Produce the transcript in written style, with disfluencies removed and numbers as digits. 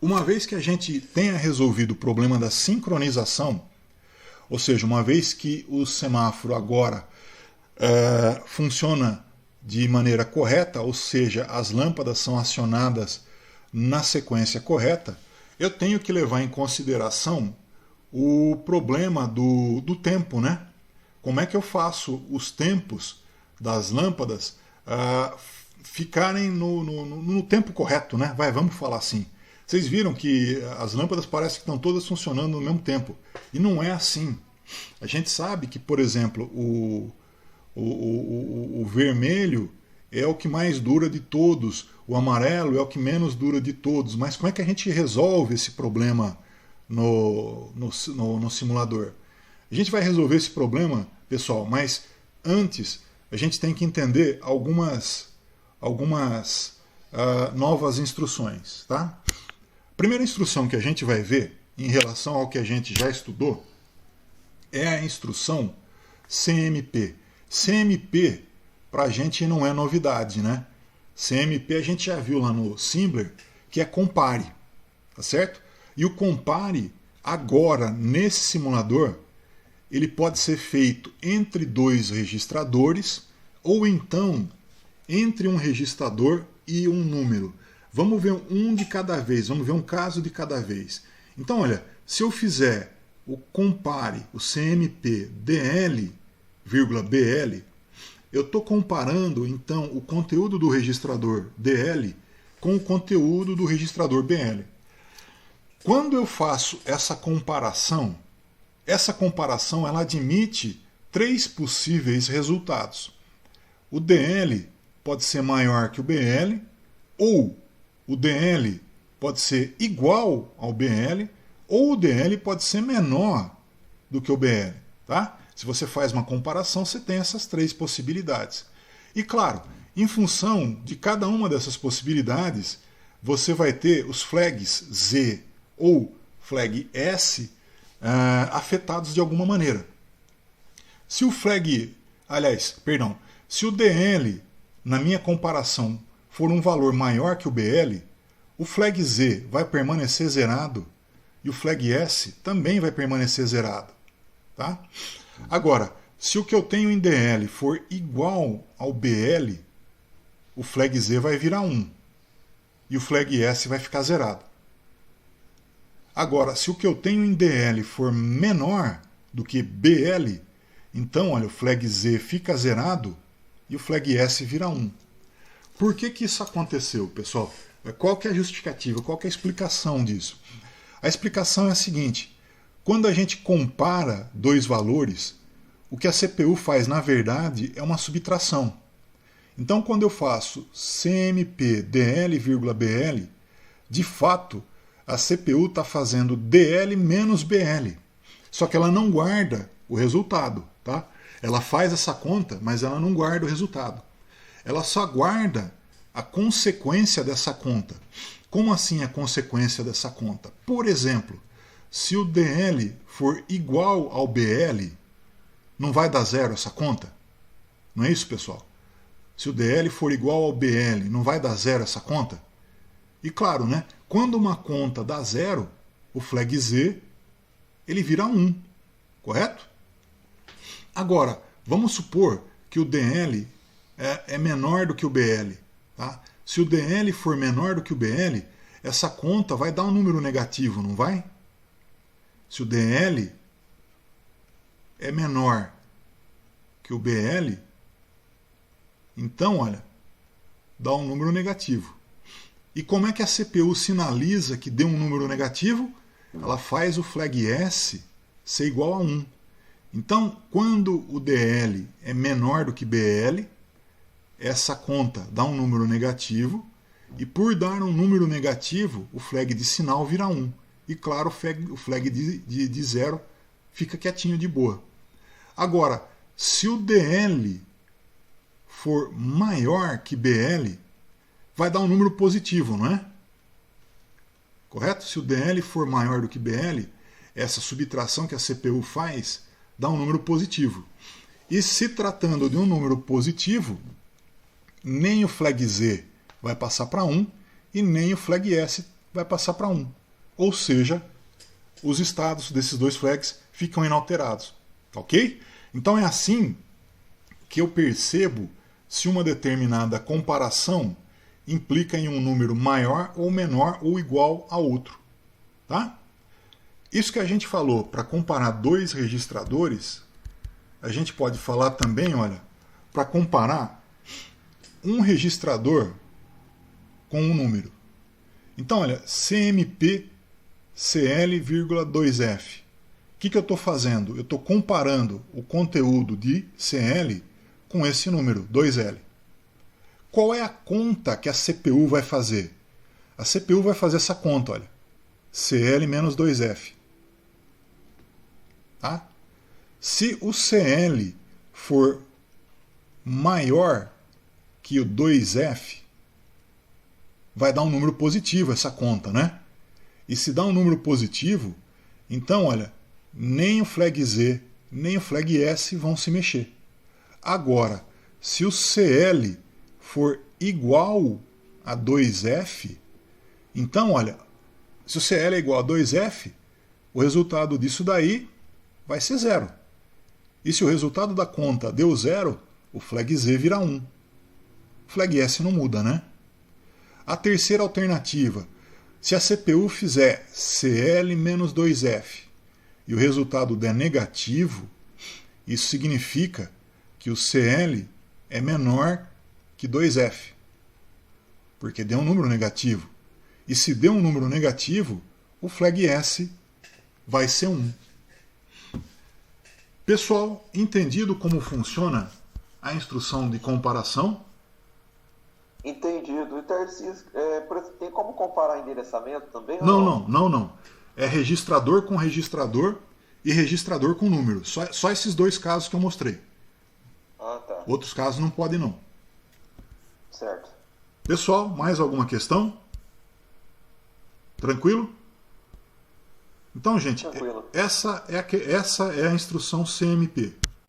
Uma vez que a gente tenha resolvido o problema da sincronização, ou seja, uma vez que o semáforo agora funciona de maneira correta, ou seja, as lâmpadas são acionadas na sequência correta, eu tenho que levar em consideração o problema do tempo, né? Como é que eu faço os tempos das lâmpadas ficarem no tempo correto, né? Vamos falar assim. Vocês viram que as lâmpadas parecem que estão todas funcionando no mesmo tempo. E não é assim. A gente sabe que, por exemplo, o vermelho é o que mais dura de todos, o amarelo é o que menos dura de todos. Mas como é que a gente resolve esse problema no simulador? A gente vai resolver esse problema, pessoal, mas antes a gente tem que entender algumas novas instruções. Tá? A primeira instrução que a gente vai ver em relação ao que a gente já estudou é a instrução CMP. CMP para a gente não é novidade, né? CMP a gente já viu lá no Simbler, que é compare, tá certo? E o compare agora nesse simulador ele pode ser feito entre dois registradores ou então entre um registrador e um número. Vamos ver um de cada vez, vamos ver um caso de cada vez. Então, olha, se eu fizer o compare, o CMP DL, BL, eu estou comparando então o conteúdo do registrador DL com o conteúdo do registrador BL. Quando eu faço essa comparação ela admite três possíveis resultados. O DL pode ser maior que o BL, ou o DL pode ser igual ao BL, ou o DL pode ser menor do que o BL. Tá? Se você faz uma comparação, você tem essas três possibilidades. E claro, em função de cada uma dessas possibilidades, você vai ter os flags Z ou flag S afetados de alguma maneira. Se o se o DL, na minha comparação, for um valor maior que o BL, o flag Z vai permanecer zerado e o flag S também vai permanecer zerado. Tá? Agora, se o que eu tenho em DL for igual ao BL, o flag Z vai virar 1 e o flag S vai ficar zerado. Agora, se o que eu tenho em DL for menor do que BL, então olha, o flag Z fica zerado e o flag S vira 1. Por que isso aconteceu, pessoal? Qual que é a justificativa? Qual que é a explicação disso? A explicação é a seguinte: quando a gente compara dois valores, o que a CPU faz, na verdade, é uma subtração. Então, quando eu faço CMP DL,BL, de fato, a CPU está fazendo DL menos BL. Só que ela não guarda o resultado. Tá? Ela faz essa conta, mas ela não guarda o resultado. Ela só guarda a consequência dessa conta. Como assim a consequência dessa conta? Por exemplo, se o DL for igual ao BL, não vai dar zero essa conta? Não é isso, pessoal? Se o DL for igual ao BL, não vai dar zero essa conta? E claro, né? Quando uma conta dá zero, o flag Z ele vira 1, correto? Agora, vamos supor que o DL é menor do que o BL. Tá? Se o DL for menor do que o BL, essa conta vai dar um número negativo, não vai? Se o DL é menor que o BL, então, olha, dá um número negativo. E como é que a CPU sinaliza que deu um número negativo? Ela faz o flag S ser igual a 1. Então, quando o DL é menor do que BL, essa conta dá um número negativo, e por dar um número negativo, o flag de sinal vira 1. E claro, o flag de 0 fica quietinho de boa. Agora, se o DL for maior que BL, vai dar um número positivo, não é? Correto? Se o DL for maior do que BL, essa subtração que a CPU faz dá um número positivo. E se tratando de um número positivo, nem o flag Z vai passar para 1 e nem o flag S vai passar para 1. Ou seja, os estados desses dois flags ficam inalterados. Ok? Então é assim que eu percebo se uma determinada comparação implica em um número maior ou menor ou igual a outro. Tá? Isso que a gente falou para comparar dois registradores, a gente pode falar também, olha, para comparar um registrador com um número. Então, olha, CMP CL,2F. O que eu estou fazendo? Eu estou comparando o conteúdo de CL com esse número, 2L. Qual é a conta que a CPU vai fazer? A CPU vai fazer essa conta, olha. CL menos 2F. Tá? Se o CL for maior que o 2F, vai dar um número positivo essa conta, né? E se dá um número positivo, então, olha, nem o flag Z, nem o flag S vão se mexer. Agora, se o CL for igual a 2F, então, olha, se o CL é igual a 2F, o resultado disso daí vai ser 0. E se o resultado da conta deu 0, o flag Z vira 1. O flag S não muda, né? A terceira alternativa, se a CPU fizer CL menos 2F e o resultado der negativo, isso significa que o CL é menor que 2F, porque deu um número negativo. E se deu um número negativo, o flag S vai ser 1. Pessoal, entendido como funciona a instrução de comparação? Entendido. E Tarcísio, tem como comparar endereçamento também? Não. É registrador com registrador e registrador com número. Só esses dois casos que eu mostrei. Ah, tá. Outros casos não podem não. Certo. Pessoal, mais alguma questão? Tranquilo? Então, gente, Tranquilo. essa é a instrução CMP.